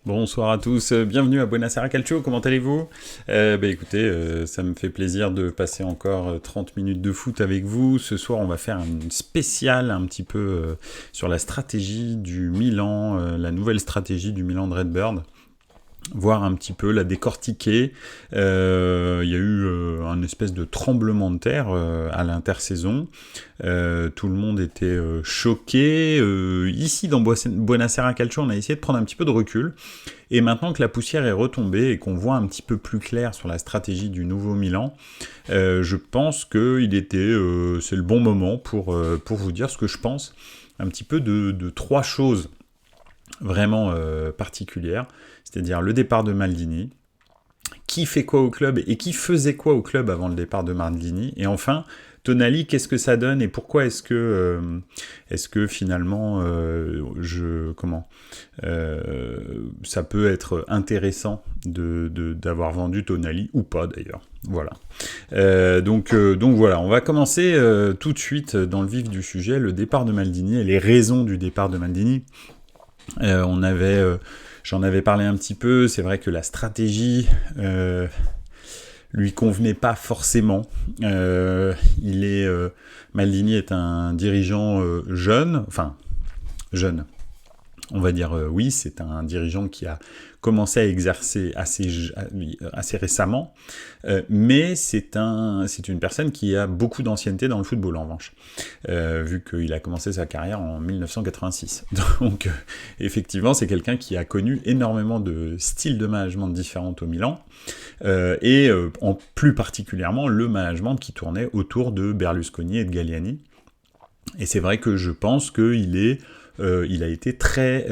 Bonsoir à tous, bienvenue à Buonasera Calcio, comment allez-vous? Écoutez, ça me fait plaisir de passer encore 30 minutes de foot avec vous. Ce soir, on va faire une spéciale un petit peu sur la stratégie du Milan, la nouvelle stratégie du Milan de Redbird. Voir un petit peu, la décortiquer. Il y a eu un espèce de tremblement de terre à l'intersaison. Tout le monde était choqué. Ici, dans Buonasera Calcio, on a essayé de prendre un petit peu de recul. Et maintenant que la poussière est retombée et qu'on voit un petit peu plus clair sur la stratégie du nouveau Milan, je pense que c'est le bon moment pour vous dire ce que je pense un petit peu de trois choses vraiment particulières, c'est-à-dire le départ de Maldini, qui fait quoi au club et qui faisait quoi au club avant le départ de Maldini, et enfin Tonali, qu'est-ce que ça donne et pourquoi est-ce que finalement ça peut être intéressant d'avoir vendu Tonali ou pas d'ailleurs. Voilà. Donc voilà, on va commencer tout de suite dans le vif du sujet, le départ de Maldini et les raisons du départ de Maldini. J'en avais parlé un petit peu, c'est vrai que la stratégie lui convenait pas forcément. Maldini est un dirigeant jeune, on va dire oui, c'est un dirigeant qui a commencé à exercer assez récemment, mais c'est une personne qui a beaucoup d'ancienneté dans le football en revanche, vu qu'il a commencé sa carrière en 1986. Donc effectivement, c'est quelqu'un qui a connu énormément de styles de management différents au Milan, en plus particulièrement le management qui tournait autour de Berlusconi et de Galliani. Et c'est vrai que je pense il a été très,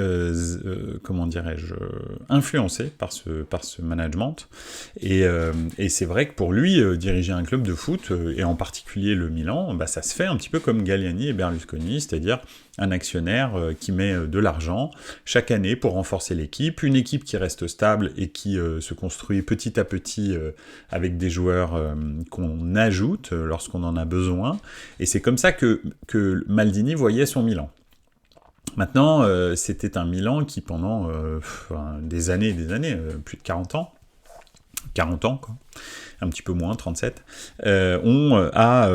influencé par ce management. Et c'est vrai que pour lui, diriger un club de foot, et en particulier le Milan, ça se fait un petit peu comme Galliani et Berlusconi, c'est-à-dire un actionnaire qui met de l'argent chaque année pour renforcer l'équipe, une équipe qui reste stable et qui se construit petit à petit avec des joueurs qu'on ajoute lorsqu'on en a besoin. Et c'est comme ça que Maldini voyait son Milan. Maintenant, c'était un Milan qui, pendant des années et des années, plus de 40 ans, quoi, un petit peu moins, 37, a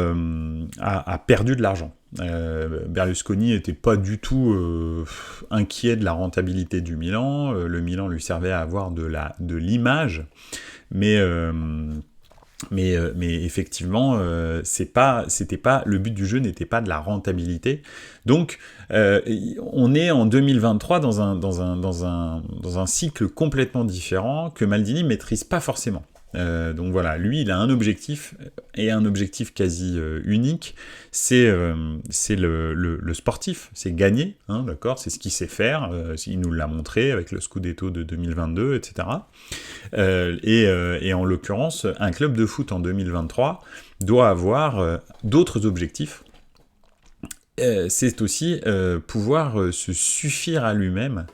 perdu de l'argent. Berlusconi n'était pas du tout inquiet de la rentabilité du Milan. Le Milan lui servait à avoir de l'image, mais effectivement, le but du jeu n'était pas de la rentabilité. Donc, on est en 2023 dans un cycle complètement différent que Maldini maîtrise pas forcément. Donc voilà, lui, il a un objectif, et un objectif quasi unique, c'est le sportif, c'est gagner, hein, d'accord, c'est ce qu'il sait faire, il nous l'a montré avec le Scudetto de 2022, etc. Et en l'occurrence, un club de foot en 2023 doit avoir d'autres objectifs. C'est aussi pouvoir se suffire à lui-même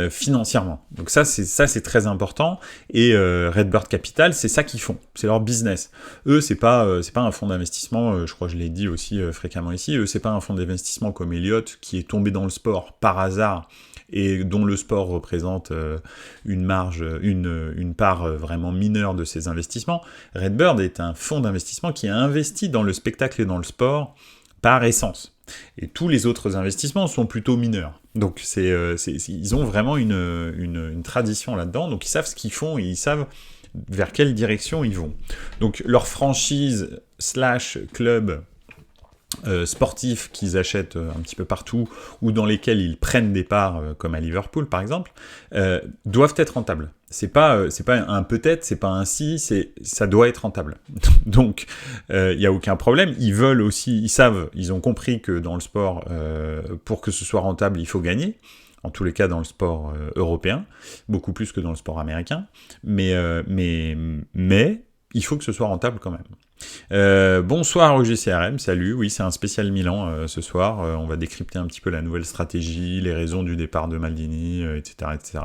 financièrement. Donc ça c'est très important. Et Redbird Capital, c'est ça qu'ils font, c'est leur business. Eux, c'est pas un fonds d'investissement. Je crois que je l'ai dit aussi fréquemment ici. Eux, c'est pas un fonds d'investissement comme Elliott qui est tombé dans le sport par hasard et dont le sport représente une part vraiment mineure de ses investissements. Redbird est un fonds d'investissement qui a investi dans le spectacle et dans le sport par essence. Et tous les autres investissements sont plutôt mineurs. Donc ils ont vraiment une tradition là-dedans, donc ils savent ce qu'ils font et ils savent vers quelle direction ils vont. Donc leur franchise / club sportifs qu'ils achètent un petit peu partout ou dans lesquels ils prennent des parts, comme à Liverpool par exemple, doivent être rentables. C'est pas un peut-être, c'est pas un si, ça doit être rentable. Donc il y a aucun problème. Ils ont compris que dans le sport, pour que ce soit rentable, il faut gagner. En tous les cas dans le sport européen, beaucoup plus que dans le sport américain. Mais il faut que ce soit rentable quand même. Bonsoir au GCRM, salut, oui c'est un spécial Milan ce soir, on va décrypter un petit peu la nouvelle stratégie, les raisons du départ de Maldini, etc., etc.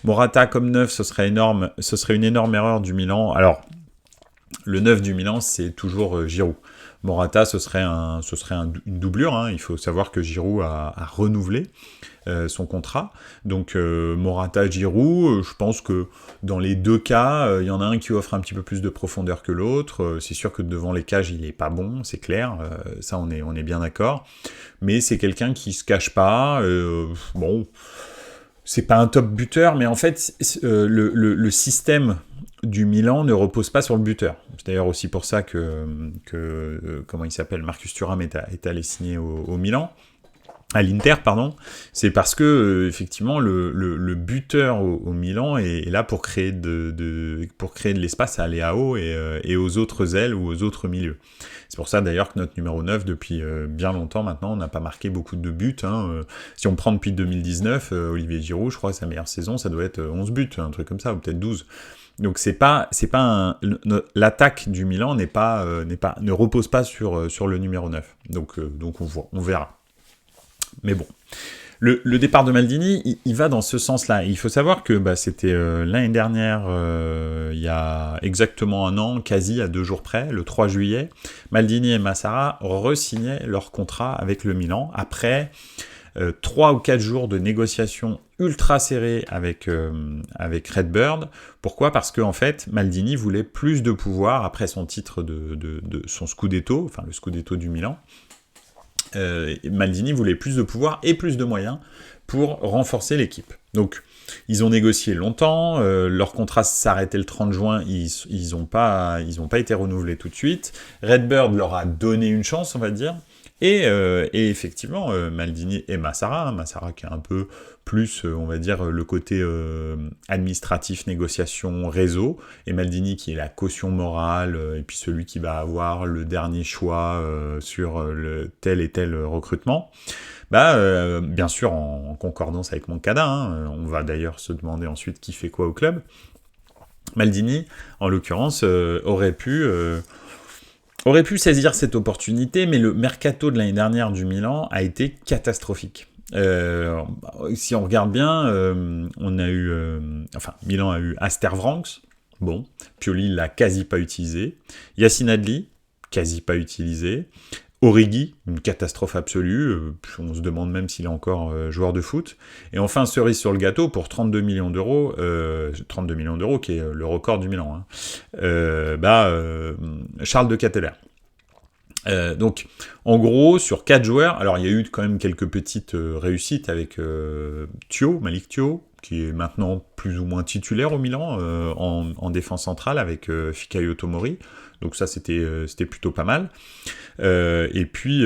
Morata comme neuf, ce serait une énorme erreur du Milan. Alors, le neuf du Milan, c'est toujours Giroud. Morata, ce serait une doublure, hein. Il faut savoir que Giroud a renouvelé son contrat. Donc Morata, Giroud, je pense que dans les deux cas, il y en a un qui offre un petit peu plus de profondeur que l'autre. C'est sûr que devant les cages, il est pas bon, c'est clair. Ça, on est bien d'accord. Mais c'est quelqu'un qui se cache pas. Bon, c'est pas un top buteur, mais en fait, le système du Milan ne repose pas sur le buteur. C'est d'ailleurs aussi pour ça que comment il s'appelle, Marcus Thuram est allé signer au Milan. À l'Inter, pardon, c'est parce que effectivement le buteur au Milan est là pour créer pour créer de l'espace à Leao et aux autres ailes ou aux autres milieux. C'est pour ça d'ailleurs que notre numéro 9, depuis bien longtemps maintenant, n'a pas marqué beaucoup de buts. Hein. Si on prend depuis 2019, Olivier Giroud, je crois que sa meilleure saison, ça doit être 11 buts, un truc comme ça, ou peut-être 12. Donc l'attaque du Milan ne repose pas sur le numéro 9. Donc on verra. Mais bon, le départ de Maldini, il va dans ce sens-là. Il faut savoir que c'était l'année dernière, il y a exactement un an, quasi à 2 jours près, le 3 juillet, Maldini et Massara re-signaient leur contrat avec le Milan, après 3 ou 4 jours de négociations ultra serrées avec Redbird. Pourquoi ? Parce qu'en fait, Maldini voulait plus de pouvoir après son titre de son Scudetto, enfin le Scudetto du Milan. Maldini voulait plus de pouvoir et plus de moyens pour renforcer l'équipe. Donc, ils ont négocié longtemps, leur contrat s'arrêtait le 30 juin, ils ont pas été renouvelés tout de suite. Redbird leur a donné une chance, on va dire, et effectivement, Maldini et Massara qui a un peu plus, on va dire, le côté administratif, négociation, réseau, et Maldini qui est la caution morale, et puis celui qui va avoir le dernier choix sur tel et tel recrutement. Bien sûr, en concordance avec Moncada, hein, on va d'ailleurs se demander ensuite qui fait quoi au club. Maldini, en l'occurrence, aurait pu saisir cette opportunité, mais le mercato de l'année dernière du Milan a été catastrophique. Si on regarde bien, Milan a eu Aster Vranckx, bon, Pioli l'a quasi pas utilisé, Yacine Adli, quasi pas utilisé, Origi, une catastrophe absolue, on se demande même s'il est encore joueur de foot, et enfin cerise sur le gâteau pour 32 millions d'euros qui est le record du Milan, hein. Charles de Ketelaere. Donc, en gros, sur 4 joueurs, alors il y a eu quand même quelques petites réussites avec Malik Thio, qui est maintenant plus ou moins titulaire au Milan, en défense centrale avec Fikayo Tomori. Donc ça, c'était plutôt pas mal. Et puis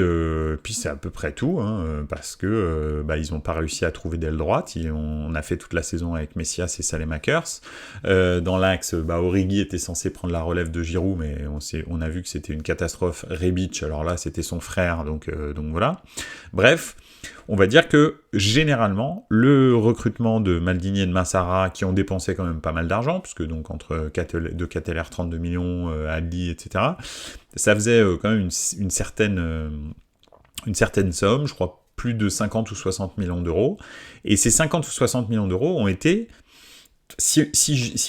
c'est à peu près tout, hein, parce que ils n'ont pas réussi à trouver d'aile droite. On a fait toute la saison avec Messias et Saelemaekers. Dans l'axe, Origi était censé prendre la relève de Giroud, mais on a vu que c'était une catastrophe. Rebic, alors là, c'était son frère, donc voilà. Bref, on va dire que généralement, le recrutement de Maldini et de Massara, qui ont dépensé quand même pas mal d'argent, puisque donc entre de Ketelaere 32 millions, Adli, etc., ça faisait quand même une certaine somme, je crois plus de 50 ou 60 millions d'euros. Et ces 50 ou 60 millions d'euros ont été... Si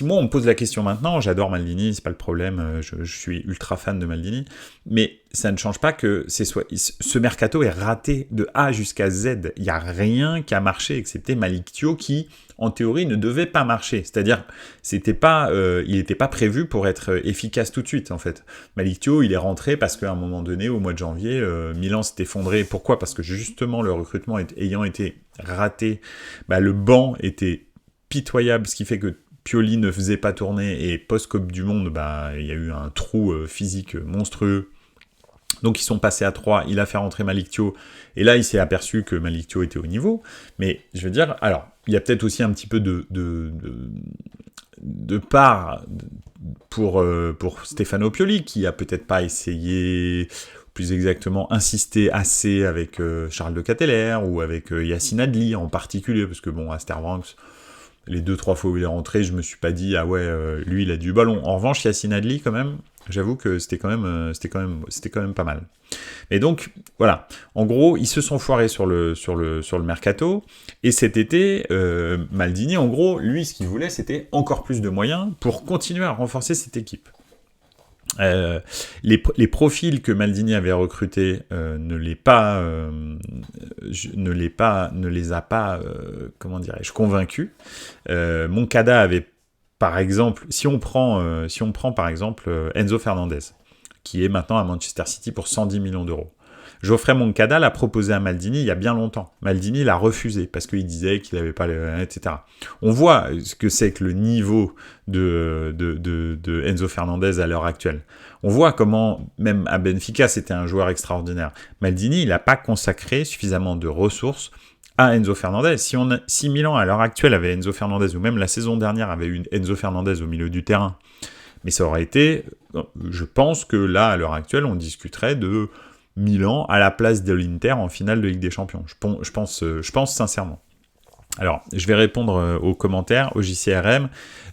moi on me pose la question maintenant, j'adore Maldini, c'est pas le problème, je suis ultra fan de Maldini, mais ça ne change pas que ce mercato est raté de A jusqu'à Z. Il n'y a rien qui a marché excepté Malik Thio qui, en théorie, ne devait pas marcher. C'est-à-dire, il n'était pas prévu pour être efficace tout de suite, en fait. Malik Thio, il est rentré parce qu'à un moment donné, au mois de janvier, Milan s'est effondré. Pourquoi ? Parce que justement, le recrutement ayant été raté, le banc était pitoyable, ce qui fait que Pioli ne faisait pas tourner, et post-Coupe du Monde, il y a eu un trou physique monstrueux. Donc ils sont passés à 3, il a fait rentrer Malik Thio, et là il s'est aperçu que Malik Thio était au niveau, mais je veux dire, alors, il y a peut-être aussi un petit peu de part pour Stefano Pioli, qui a peut-être pas essayé, plus exactement insisté assez avec Charles de Ketelaere, ou avec Yacine Adli en particulier, parce que bon, Aster Vranckx, les 2-3 fois où il est rentré, je me suis pas dit, ah ouais, lui il a du ballon. En revanche, Yacine Adli, quand même, j'avoue que c'était quand même pas mal. Et donc, voilà. En gros, ils se sont foirés sur le mercato, et cet été, Maldini, en gros, lui, ce qu'il voulait, c'était encore plus de moyens pour continuer à renforcer cette équipe. Les profils que Maldini avait recrutés ne les a pas, comment dirais-je, convaincus. Moncada avait, par exemple, si on prend par exemple Enzo Fernandez, qui est maintenant à Manchester City pour 110 millions d'euros. Geoffrey Moncada l'a proposé à Maldini il y a bien longtemps. Maldini l'a refusé parce qu'il disait qu'il n'avait pas les... etc. On voit ce que c'est que le niveau de Enzo Fernandez à l'heure actuelle. On voit comment, même à Benfica, c'était un joueur extraordinaire. Maldini, il n'a pas consacré suffisamment de ressources à Enzo Fernandez. Si Milan, à l'heure actuelle, avait Enzo Fernandez, ou même la saison dernière avait eu Enzo Fernandez au milieu du terrain, mais ça aurait été... Je pense que là, à l'heure actuelle, on discuterait de Milan à la place de l'Inter en finale de Ligue des Champions. Je pense sincèrement. Alors, je vais répondre aux commentaires, au JCRM.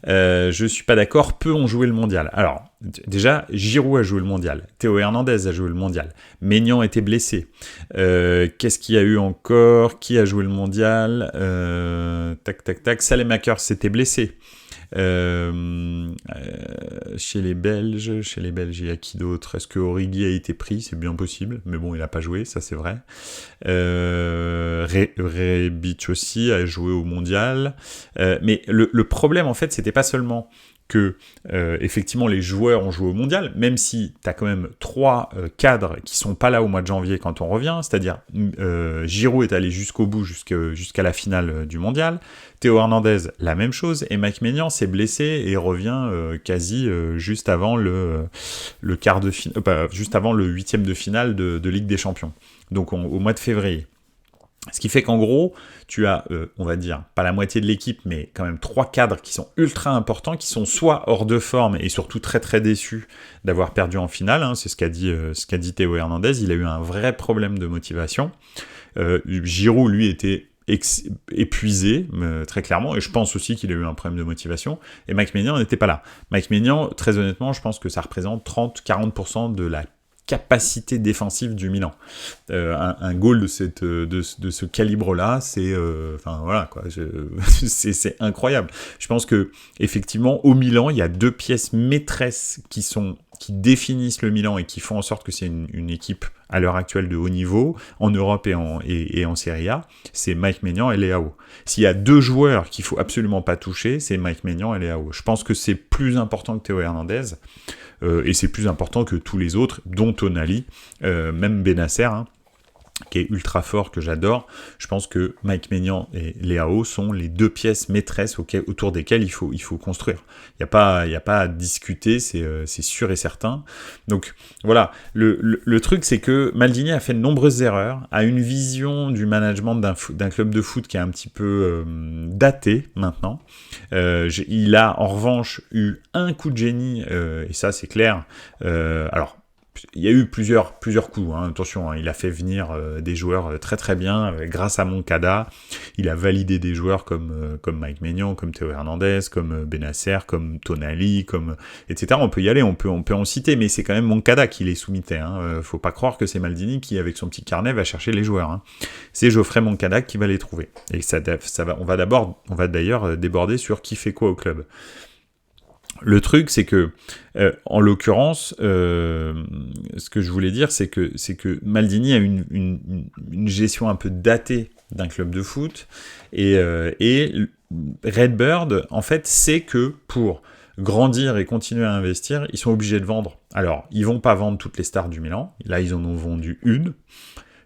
Je suis pas d'accord, peu ont joué le mondial. Alors, déjà, Giroud a joué le mondial. Théo Hernandez a joué le mondial. Maignan était blessé. Qu'est-ce qu'il y a eu encore? Qui a joué le mondial? Salemaker s'était blessé. Chez les Belges, il y a qui d'autre? Est-ce que Origi a été pris? C'est bien possible, mais bon, il n'a pas joué, ça c'est vrai. Rebic aussi a joué au mondial. Mais le problème, en fait, c'était pas seulement que effectivement les joueurs ont joué au mondial, même si tu as quand même 3 cadres qui sont pas là au mois de janvier quand on revient, c'est-à-dire Giroud est allé jusqu'au bout, jusqu'à la finale du mondial, Théo Hernandez, la même chose, et Mike Maignan s'est blessé et revient quasi juste avant le quart de finale, juste avant le 8e de finale de Ligue des Champions, donc au mois de février. Ce qui fait qu'en gros, tu as, on va dire, pas la moitié de l'équipe, mais quand même 3 cadres qui sont ultra importants, qui sont soit hors de forme et surtout très très déçus d'avoir perdu en finale. Hein, c'est ce qu'a dit Théo Hernandez. Il a eu un vrai problème de motivation. Giroud, lui, était épuisé, très clairement, et je pense aussi qu'il a eu un problème de motivation. Et Mike Maignan n'était pas là. Mike Maignan, très honnêtement, je pense que ça représente 30-40% de la capacité défensive du Milan. Un goal de ce calibre-là, c'est voilà quoi, c'est incroyable. Je pense que effectivement au Milan, il y a 2 pièces maîtresses qui définissent le Milan et qui font en sorte que c'est une équipe à l'heure actuelle de haut niveau en Europe et en Serie A, c'est Mike Maignan et Leao. S'il y a 2 joueurs qu'il faut absolument pas toucher, c'est Mike Maignan et Leao. Je pense que c'est plus important que Théo Hernandez. Et c'est plus important que tous les autres, dont Tonali, même Bennacer, hein, qui est ultra fort, que j'adore. Je pense que Mike Maignan et Leao sont les 2 pièces maîtresses autour desquelles il faut construire. Il n'y a pas à discuter, c'est sûr et certain. Donc voilà, le truc c'est que Maldini a fait de nombreuses erreurs, a une vision du management d'un club de foot qui est un petit peu daté maintenant. Il a en revanche eu un coup de génie, et ça c'est clair. Alors, il y a eu plusieurs coups, hein, attention, hein, il a fait venir des joueurs très très bien, grâce à Moncada, il a validé des joueurs comme Mike Maignan, comme Théo Hernandez, comme Bennacer, comme Tonali, etc. On peut y aller, on peut en citer, mais c'est quand même Moncada qui les soumettait, hein. Faut pas croire que c'est Maldini qui, avec son petit carnet, va chercher les joueurs, hein. C'est Geoffrey Moncada qui va les trouver. Et on va d'ailleurs déborder sur qui fait quoi au club. Le truc, c'est que, en l'occurrence, ce que je voulais dire, c'est que Maldini a une gestion un peu datée d'un club de foot, et Redbird, en fait, sait que pour grandir et continuer à investir, ils sont obligés de vendre. Alors, ils vont pas vendre toutes les stars du Milan. Là, ils en ont vendu une,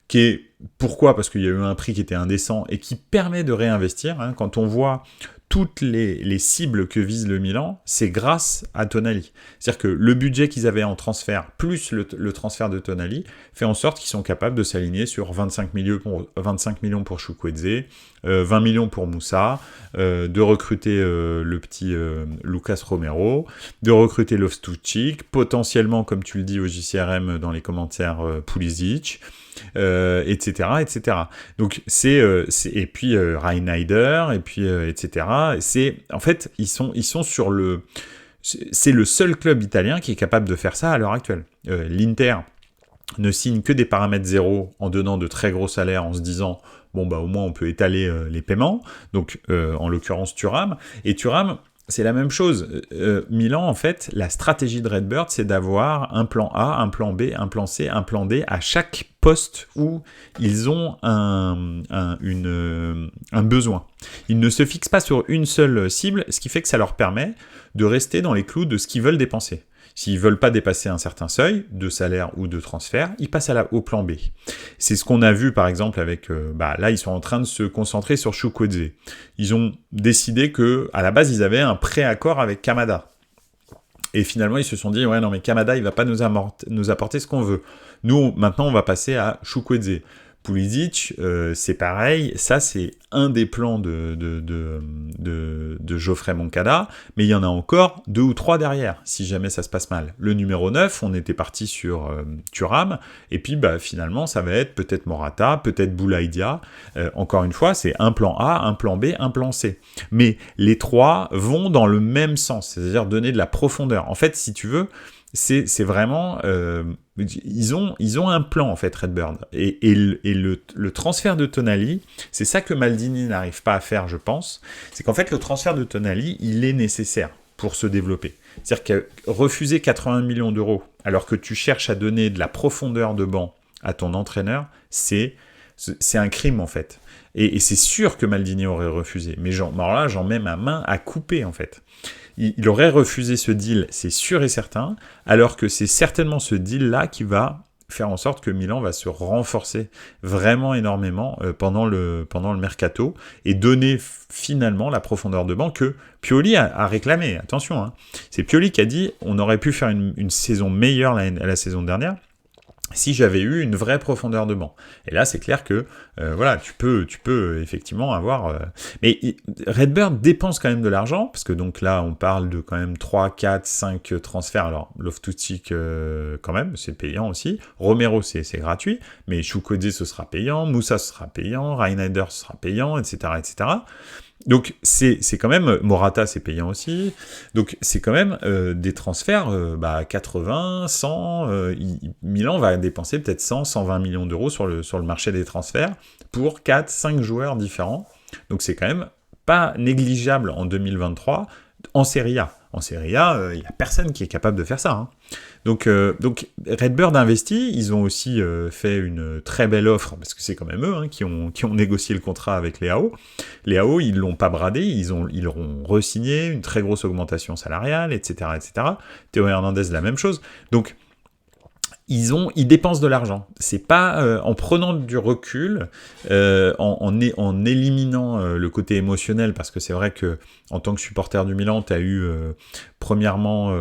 qui est... Pourquoi ? Parce qu'il y a eu un prix qui était indécent et qui permet de réinvestir. Hein. Quand on voit toutes les cibles que vise le Milan, c'est grâce à Tonali. C'est-à-dire que le budget qu'ils avaient en transfert, plus le transfert de Tonali, fait en sorte qu'ils sont capables de s'aligner sur 25 millions pour Chukwueze, 20 millions pour Moussa, de recruter le petit Lucas Romero, de recruter Loftus-Cheek, potentiellement, comme tu le dis au JCRM dans les commentaires, Pulisic, etc. Donc et puis Reinheider, et puis etc. En fait, ils sont sur c'est le seul club italien qui est capable de faire ça à l'heure actuelle. L'Inter ne signe que des paramètres zéro en donnant de très gros salaires, en se disant bon bah au moins on peut étaler les paiements. Donc en l'occurrence Thuram, et Thuram, c'est la même chose. Milan, en fait, la stratégie de Redbird, c'est d'avoir un plan A, un plan B, un plan C, un plan D à chaque poste où ils ont un besoin. Ils ne se fixent pas sur une seule cible, ce qui fait que ça leur permet de rester dans les clous de ce qu'ils veulent dépenser. S'ils ne veulent pas dépasser un certain seuil de salaire ou de transfert, ils passent au plan B. C'est ce qu'on a vu par exemple avec... là, ils sont en train de se concentrer sur Chukwueze. Ils ont décidé que, à la base, ils avaient un pré-accord avec Kamada. Et finalement, ils se sont dit, ouais, non, mais Kamada, il va pas nous apporter ce qu'on veut. Nous, maintenant, on va passer à Chukwueze. Pulisic, c'est pareil, ça c'est un des plans de Geoffrey Moncada, mais il y en a encore 2 ou 3 derrière, si jamais ça se passe mal. Le numéro 9, on était parti sur Thuram, et puis finalement ça va être peut-être Morata, peut-être Boulaïdia, encore une fois, c'est un plan A, un plan B, un plan C. Mais les 3 vont dans le même sens, c'est-à-dire donner de la profondeur. En fait, si tu veux, c'est vraiment... ils ont un plan, en fait, Redbird. Et le transfert de Tonali, c'est ça que Maldini n'arrive pas à faire, je pense. C'est qu'en fait, le transfert de Tonali, il est nécessaire pour se développer. C'est-à-dire que refuser 80 millions d'euros, alors que tu cherches à donner de la profondeur de banc à ton entraîneur, c'est un crime, en fait. Et c'est sûr que Maldini aurait refusé. Mais alors là, j'en mets ma main à couper, en fait. Il aurait refusé ce deal, c'est sûr et certain, alors que c'est certainement ce deal-là qui va faire en sorte que Milan va se renforcer vraiment énormément pendant le mercato et donner finalement la profondeur de banc que Pioli a réclamé. Attention, hein. C'est Pioli qui a dit on aurait pu faire une saison meilleure la saison dernière si j'avais eu une vraie profondeur de banc. Et là, c'est clair que tu peux effectivement avoir... Mais Redbird dépense quand même de l'argent, parce que donc là, on parle de quand même 3, 4, 5 transferts. Alors, Loftus-Cheek, quand même, c'est payant aussi. Romero, c'est gratuit. Mais Chukwueze, ce sera payant. Moussa, ce sera payant. Reinheider, ce sera payant, etc., etc. Donc, c'est quand même... Morata, c'est payant aussi. Donc, c'est quand même des transferts 80, 100... Milan va dépenser peut-être 100, 120 millions d'euros sur le marché des transferts pour 4, 5 joueurs différents. Donc, c'est quand même pas négligeable en 2023 en Serie A. En Serie A, il n'y a personne qui est capable de faire ça. Hein. Donc Redbird investit, ils ont aussi fait une très belle offre, parce que c'est quand même eux qui ont négocié le contrat avec les AO. Les AO, ils ne l'ont pas bradé, ils auront re-signé, une très grosse augmentation salariale, etc. etc. Théo Hernandez, la même chose. Donc, ils dépensent de l'argent. C'est pas en prenant du recul, en éliminant le côté émotionnel, parce que c'est vrai que en tant que supporter du Milan, tu as eu premièrement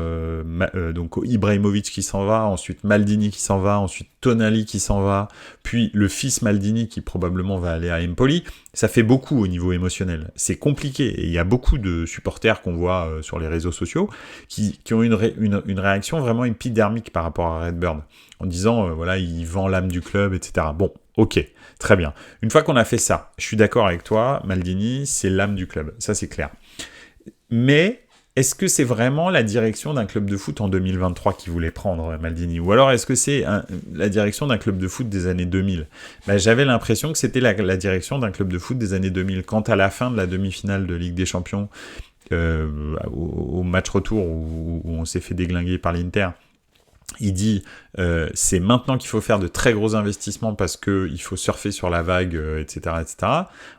donc Ibrahimovic qui s'en va, ensuite Maldini qui s'en va, ensuite Tonali qui s'en va, puis le fils Maldini qui probablement va aller à Empoli. Ça fait beaucoup au niveau émotionnel. C'est compliqué. Et il y a beaucoup de supporters qu'on voit sur les réseaux sociaux qui ont une réaction vraiment épidermique par rapport à Redbird, en disant, il vend l'âme du club, etc. Bon, ok, très bien. Une fois qu'on a fait ça, je suis d'accord avec toi, Maldini, c'est l'âme du club. Ça, c'est clair. Mais est-ce que c'est vraiment la direction d'un club de foot en 2023 qui voulait prendre Maldini ? Ou alors est-ce que c'est la direction d'un club de foot des années 2000 ? J'avais l'impression que c'était la direction d'un club de foot des années 2000. Quand à la fin de la demi-finale de Ligue des Champions, au match retour où on s'est fait déglinguer par l'Inter, il dit c'est maintenant qu'il faut faire de très gros investissements parce qu'il faut surfer sur la vague, etc., etc.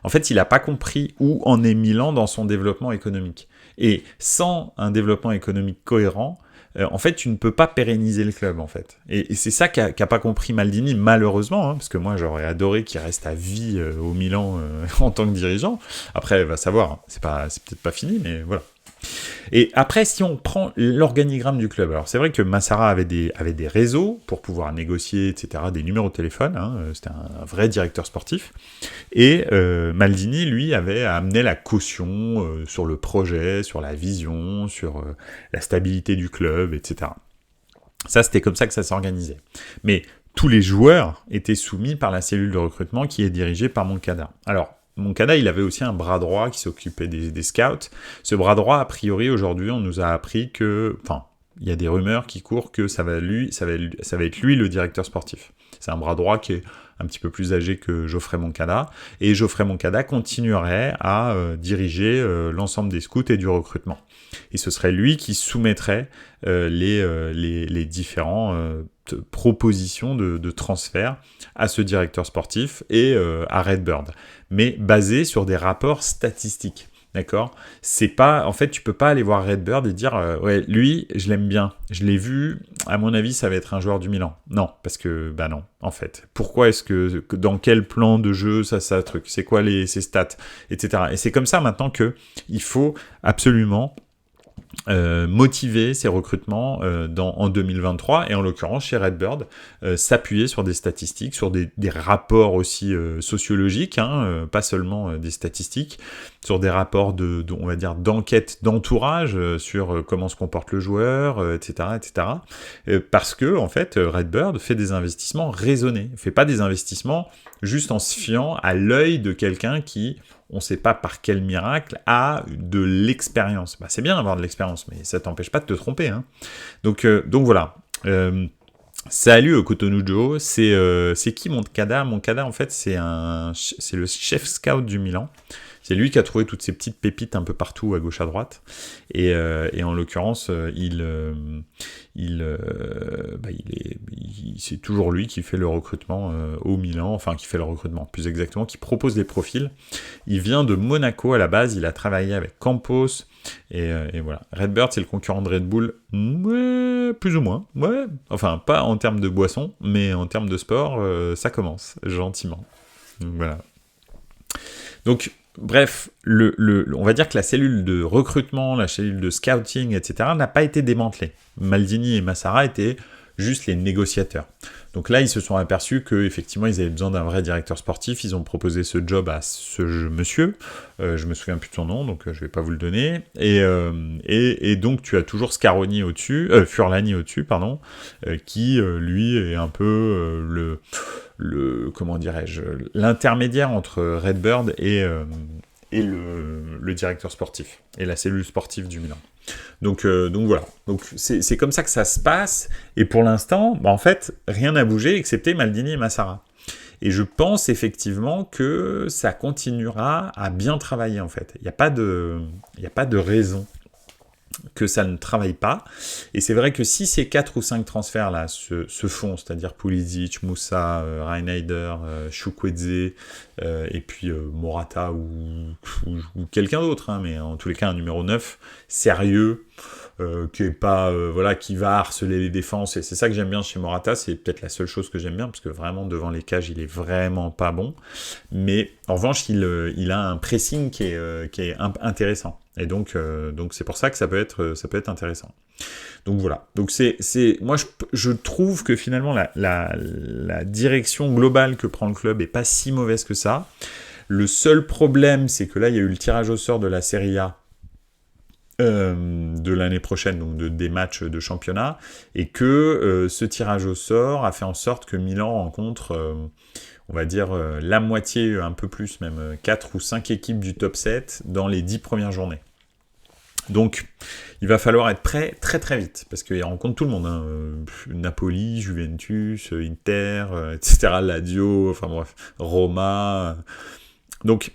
En fait, il n'a pas compris où en est Milan dans son développement économique. Et sans un développement économique cohérent, en fait, tu ne peux pas pérenniser le club, en fait. Et c'est ça qu'a pas compris Maldini, malheureusement, parce que moi, j'aurais adoré qu'il reste à vie au Milan en tant que dirigeant. Après, va savoir, c'est peut-être pas fini, mais voilà. Et après, si on prend l'organigramme du club, alors c'est vrai que Massara avait des réseaux pour pouvoir négocier, etc., des numéros de téléphone, c'était un vrai directeur sportif, et Maldini, lui, avait amené la caution sur le projet, sur la vision, sur la stabilité du club, etc. Ça, c'était comme ça que ça s'organisait. Mais tous les joueurs étaient soumis par la cellule de recrutement qui est dirigée par Moncada. Alors, Moncada, il avait aussi un bras droit qui s'occupait des scouts. Ce bras droit, a priori, aujourd'hui, on nous a appris que... Enfin, il y a des rumeurs qui courent que ça va être lui le directeur sportif. C'est un bras droit qui est un petit peu plus âgé que Geoffrey Moncada, et Geoffrey Moncada continuerait à diriger l'ensemble des scouts et du recrutement. Et ce serait lui qui soumettrait les différents propositions de transfert à ce directeur sportif et à Redbird, mais basé sur des rapports statistiques. D'accord ? C'est pas, en fait, tu peux pas aller voir Redbird et dire ouais, lui, je l'aime bien, je l'ai vu, à mon avis, ça va être un joueur du Milan. Non, parce que bah non, en fait. Pourquoi est-ce que dans quel plan de jeu ça truc, c'est quoi ses stats, etc. Et c'est comme ça maintenant que il faut absolument motiver ces recrutements en 2023, et en l'occurrence chez Redbird, s'appuyer sur des statistiques, sur des rapports aussi sociologiques, pas seulement des statistiques, sur des rapports on va dire d'enquête d'entourage sur comment se comporte le joueur, etc., parce que en fait Redbird fait des investissements raisonnés, fait pas des investissements juste en se fiant à l'œil de quelqu'un qui, on ne sait pas par quel miracle, a de l'expérience. Bah, c'est bien d'avoir de l'expérience, mais ça t'empêche pas de te tromper. Donc voilà. Salut Cotonou Joe, c'est qui Moncada ? Moncada, en fait, c'est le chef scout du Milan. C'est lui qui a trouvé toutes ces petites pépites un peu partout, à gauche, à droite. Et en l'occurrence, c'est toujours lui qui fait le recrutement au Milan, enfin qui fait le recrutement, plus exactement, qui propose les profils. Il vient de Monaco à la base, il a travaillé avec Campos, et voilà. Redbird, c'est le concurrent de Red Bull, ouais, plus ou moins, ouais. Enfin, pas en termes de boisson, mais en termes de sport, ça commence, gentiment. Donc, voilà. Donc, bref, on va dire que la cellule de recrutement, la cellule de scouting, etc., n'a pas été démantelée. Maldini et Massara étaient juste les négociateurs. Donc là, ils se sont aperçus qu'effectivement, ils avaient besoin d'un vrai directeur sportif. Ils ont proposé ce job à ce monsieur. Je me souviens plus de son nom, donc je vais pas vous le donner. Et donc, tu as toujours Scaroni au-dessus, Furlani au-dessus, pardon, qui, lui, est un peu comment dirais-je, l'intermédiaire entre Redbird et le directeur sportif, et la cellule sportive du Milan. Donc voilà. Donc c'est comme ça que ça se passe. Et pour l'instant, en fait, rien n'a bougé excepté Maldini et Massara. Et je pense effectivement que ça continuera à bien travailler, en fait. Il n'y a pas de raison que ça ne travaille pas. Et c'est vrai que si ces 4 ou 5 transferts là se font, c'est-à-dire Pulisic, Moussa, Reinheider, Chukwueze, et puis Morata ou quelqu'un d'autre, mais en tous les cas un numéro 9 sérieux, qui est pas qui va harceler les défenses, et c'est ça que j'aime bien chez Morata, c'est peut-être la seule chose que j'aime bien, parce que vraiment devant les cages il est vraiment pas bon, mais en revanche il a un pressing qui est intéressant, et donc c'est pour ça que ça peut être intéressant. Donc voilà. Donc moi je trouve que finalement la direction globale que prend le club est pas si mauvaise que ça. Le seul problème, c'est que là il y a eu le tirage au sort de la Serie A de l'année prochaine, donc des matchs de championnat, et que ce tirage au sort a fait en sorte que Milan rencontre on va dire la moitié, un peu plus même, 4 ou 5 équipes du top 7 dans les 10 premières journées. Donc, il va falloir être prêt très très vite, parce qu'il rencontre tout le monde, Napoli, Juventus, Inter, etc., Lazio, enfin bref, Roma. Donc,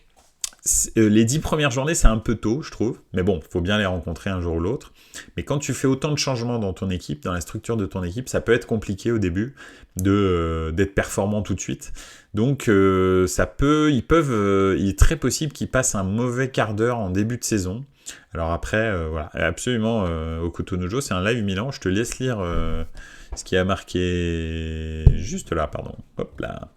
les 10 premières journées, c'est un peu tôt, je trouve, mais bon, il faut bien les rencontrer un jour ou l'autre. Mais quand tu fais autant de changements dans ton équipe, dans la structure de ton équipe, ça peut être compliqué au début d'être performant tout de suite. Donc, il est très possible qu'ils passent un mauvais quart d'heure en début de saison. Alors après, voilà, absolument, au Cotonou, c'est un live Milan. Je te laisse lire ce qui a marqué juste là, pardon. Hop là,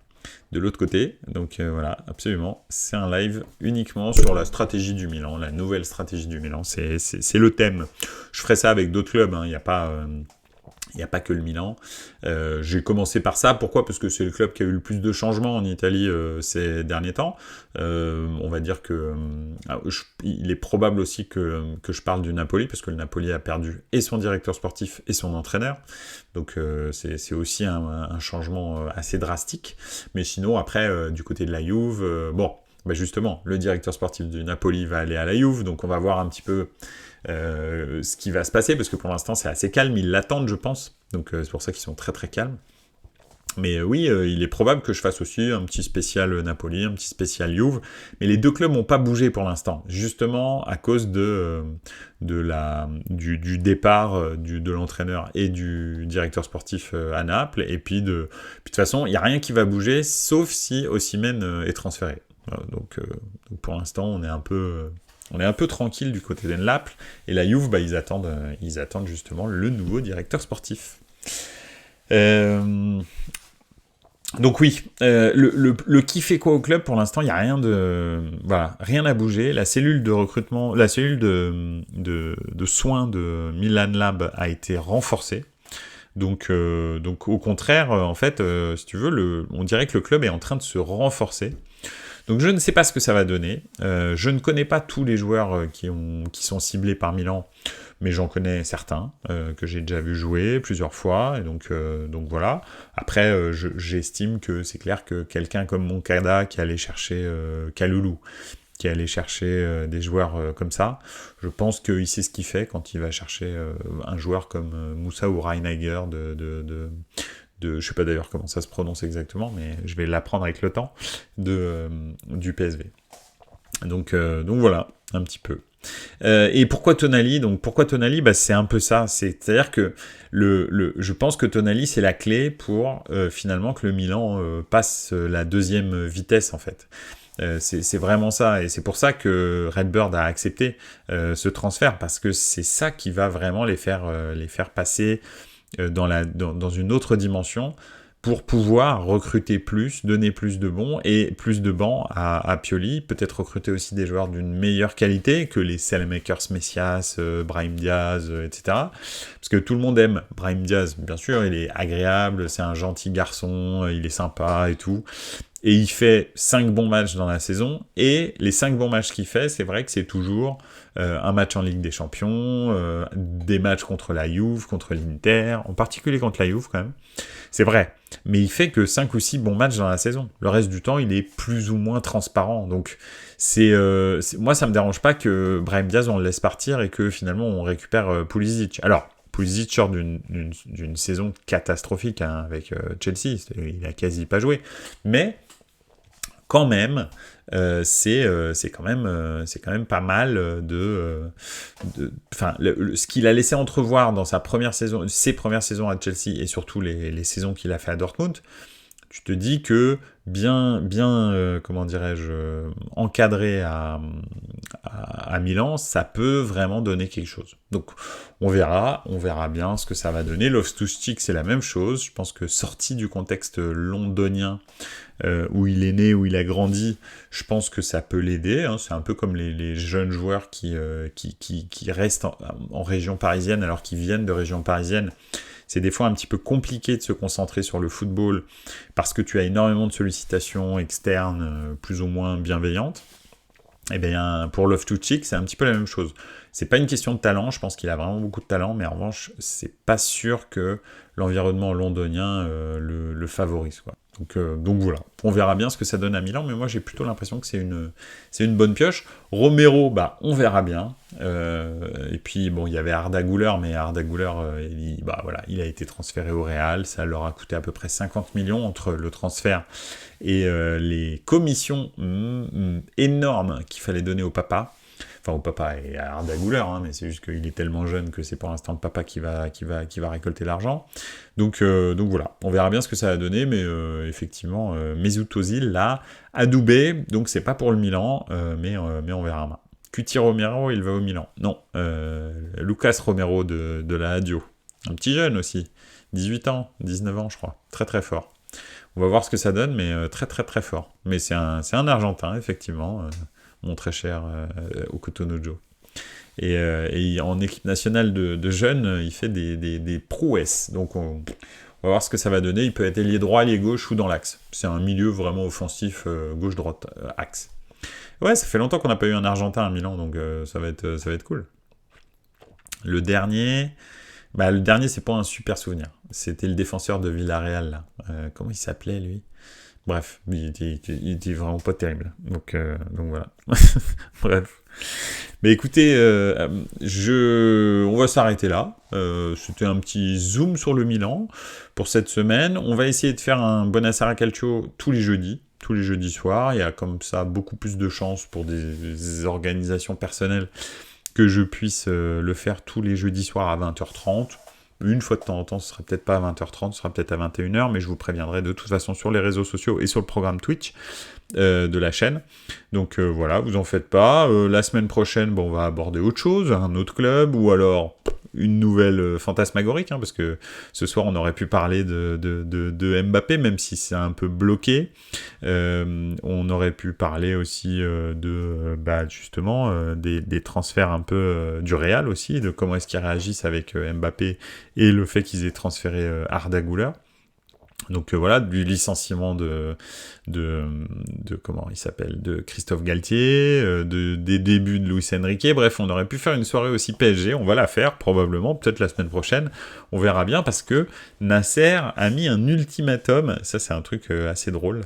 de l'autre côté. Donc voilà, absolument, c'est un live uniquement sur la stratégie du Milan, la nouvelle stratégie du Milan. C'est le thème. Je ferai ça avec d'autres clubs, il n'y a pas que le Milan. J'ai commencé par ça. Pourquoi ? Parce que c'est le club qui a eu le plus de changements en Italie ces derniers temps. On va dire que il est probable aussi que je parle du Napoli, parce que le Napoli a perdu et son directeur sportif et son entraîneur. Donc c'est aussi un changement assez drastique. Mais sinon, après, du côté de la Juve, bah justement, le directeur sportif du Napoli va aller à la Juve, donc on va voir un petit peu ce qui va se passer, parce que pour l'instant c'est assez calme, ils l'attendent je pense, donc c'est pour ça qu'ils sont très très calmes. Mais oui, il est probable que je fasse aussi un petit spécial Napoli, un petit spécial Juve, mais les deux clubs n'ont pas bougé pour l'instant, justement à cause du départ de l'entraîneur et du directeur sportif à Naples, et puis de toute façon, il n'y a rien qui va bouger, sauf si Osimhen est transféré. Voilà, donc pour l'instant, on est un peu tranquille du côté de Naples, et la Juve, bah, ils attendent justement le nouveau directeur sportif. Donc oui, le qui fait quoi au club, pour l'instant, il n'y a rien à bouger. La cellule de recrutement, la cellule de soins de Milan Lab a été renforcée. Donc au contraire, en fait, si tu veux, on dirait que le club est en train de se renforcer. Donc je ne sais pas ce que ça va donner. Je ne connais pas tous les joueurs qui sont ciblés par Milan, mais j'en connais certains que j'ai déjà vu jouer plusieurs fois, et donc voilà. Après, j'estime que c'est clair que quelqu'un comme Moncada qui allait chercher Kalulu, qui allait chercher des joueurs comme ça, je pense qu'il sait ce qu'il fait quand il va chercher un joueur comme Moussa ou Reinegger je sais pas d'ailleurs comment ça se prononce exactement, mais je vais l'apprendre avec le temps, du PSV. Donc voilà, un petit peu. Et pourquoi Tonali ? Donc pourquoi Tonali ? Bah, c'est un peu ça. C'est-à-dire que je pense que Tonali, c'est la clé pour finalement que le Milan passe la deuxième vitesse, en fait. C'est vraiment ça, et c'est pour ça que Redbird a accepté ce transfert, parce que c'est ça qui va vraiment les faire passer dans une autre dimension, pour pouvoir recruter plus, donner plus de bons et plus de bancs à Pioli, peut-être recruter aussi des joueurs d'une meilleure qualité que les Saelemaekers, Messias, Brahim Diaz, etc. Parce que tout le monde aime Brahim Diaz, bien sûr, il est agréable, c'est un gentil garçon, il est sympa et tout. Et il fait 5 bons matchs dans la saison, et les 5 bons matchs qu'il fait, c'est vrai que c'est toujours un match en Ligue des Champions, des matchs contre la Juve, contre l'Inter, en particulier contre la Juve quand même. C'est vrai, mais il fait que 5 ou 6 bons matchs dans la saison. Le reste du temps, il est plus ou moins transparent. Donc moi, ça me dérange pas que Brahim Diaz, on le laisse partir et que finalement on récupère Pulisic. Alors, Pulisic sort d'une saison catastrophique avec Chelsea, il a quasi pas joué, mais quand même, c'est quand même pas mal ce qu'il a laissé entrevoir dans ses premières saisons à Chelsea, et surtout les saisons qu'il a fait à Dortmund. Tu te dis que bien comment dirais-je, encadré à Milan, ça peut vraiment donner quelque chose. Donc on verra bien ce que ça va donner. Loftus-Cheek, c'est la même chose. Je pense que sorti du contexte londonien, où il est né, où il a grandi, je pense que ça peut l'aider, hein. C'est un peu comme les jeunes joueurs qui restent en région parisienne alors qu'ils viennent de région parisienne. C'est des fois un petit peu compliqué de se concentrer sur le football parce que tu as énormément de sollicitations externes plus ou moins bienveillantes. Et bien pour Loftus-Cheek, c'est un petit peu la même chose. C'est pas une question de talent, je pense qu'il a vraiment beaucoup de talent, mais en revanche, c'est pas sûr que l'environnement londonien le favorise, quoi. Donc voilà, on verra bien ce que ça donne à Milan, mais moi j'ai plutôt l'impression que c'est une bonne pioche. Romero, bah on verra bien. Et puis bon, il y avait Arda Güler, mais Arda Güler, il a été transféré au Real, ça leur a coûté à peu près 50 millions entre le transfert et les commissions énormes qu'il fallait donner au papa. Enfin au papa et à Arda Güler, hein, mais c'est juste qu'il est tellement jeune que c'est pour l'instant le papa qui va récolter l'argent. Donc voilà, on verra bien ce que ça va donner, mais effectivement, Mesut Özil là, adoubé, donc c'est pas pour le Milan, mais on verra bien. Cuti Romero, il va au Milan. Non, Lucas Romero de la Lazio. Un petit jeune aussi, 18 ans, 19 ans je crois, très très fort. On va voir ce que ça donne, mais très très très fort. Mais c'est un Argentin, effectivement, mon très cher Cotonou Joe. Et en équipe nationale de jeunes, il fait des prouesses. Donc on va voir ce que ça va donner. Il peut être ailier droit, ailier gauche ou dans l'axe. C'est un milieu vraiment offensif, gauche-droite, axe. Ouais, ça fait longtemps qu'on n'a pas eu un Argentin à Milan, donc ça va être cool. Le dernier, c'est pas un super souvenir. C'était le défenseur de Villarreal, là. Comment il s'appelait, lui ? Bref, il était vraiment pas terrible. Donc voilà. Bref. Mais écoutez, on va s'arrêter là. C'était un petit zoom sur le Milan pour cette semaine. On va essayer de faire un Buonasera Calcio tous les jeudis soirs. Il y a comme ça beaucoup plus de chances pour des organisations personnelles que je puisse le faire tous les jeudis soirs à 20h30. Une fois de temps en temps, ce sera peut-être pas à 20h30, ce sera peut-être à 21h, mais je vous préviendrai de toute façon sur les réseaux sociaux et sur le programme Twitch de la chaîne. Donc voilà, vous en faites pas. La semaine prochaine, bon, on va aborder autre chose, un autre club, ou alors une nouvelle fantasmagorique, hein, parce que ce soir on aurait pu parler de Mbappé, même si c'est un peu bloqué. On aurait pu parler aussi justement des transferts un peu du Real aussi, de comment est-ce qu'ils réagissent avec Mbappé et le fait qu'ils aient transféré Arda Güler. Donc voilà, du licenciement de comment il s'appelle, de Christophe Galtier, des débuts de Luis Enrique. Bref, on aurait pu faire une soirée aussi PSG. On va la faire probablement, peut-être la semaine prochaine. On verra bien parce que Nasser a mis un ultimatum. Ça, c'est un truc assez drôle,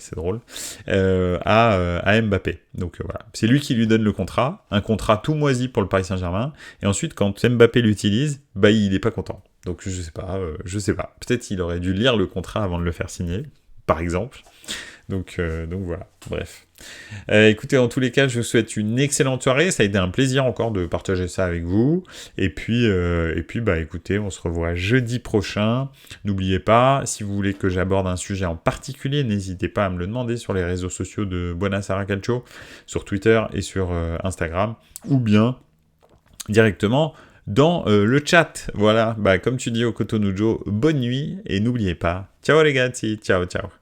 à Mbappé. Donc voilà, c'est lui qui lui donne le contrat, un contrat tout moisi pour le Paris Saint-Germain. Et ensuite, quand Mbappé l'utilise, il n'est pas content. Donc je sais pas. Peut-être qu'il aurait dû lire le contrat avant de le faire signer, par exemple. Donc voilà, bref. Écoutez, en tous les cas, je vous souhaite une excellente soirée. Ça a été un plaisir encore de partager ça avec vous. Et puis, écoutez, on se revoit jeudi prochain. N'oubliez pas, si vous voulez que j'aborde un sujet en particulier, n'hésitez pas à me le demander sur les réseaux sociaux de Buonasera Calcio, sur Twitter et sur Instagram, ou bien directement dans le chat. Voilà, comme tu dis au Cotonou Joe, bonne nuit et n'oubliez pas. Ciao les gars, ciao ciao.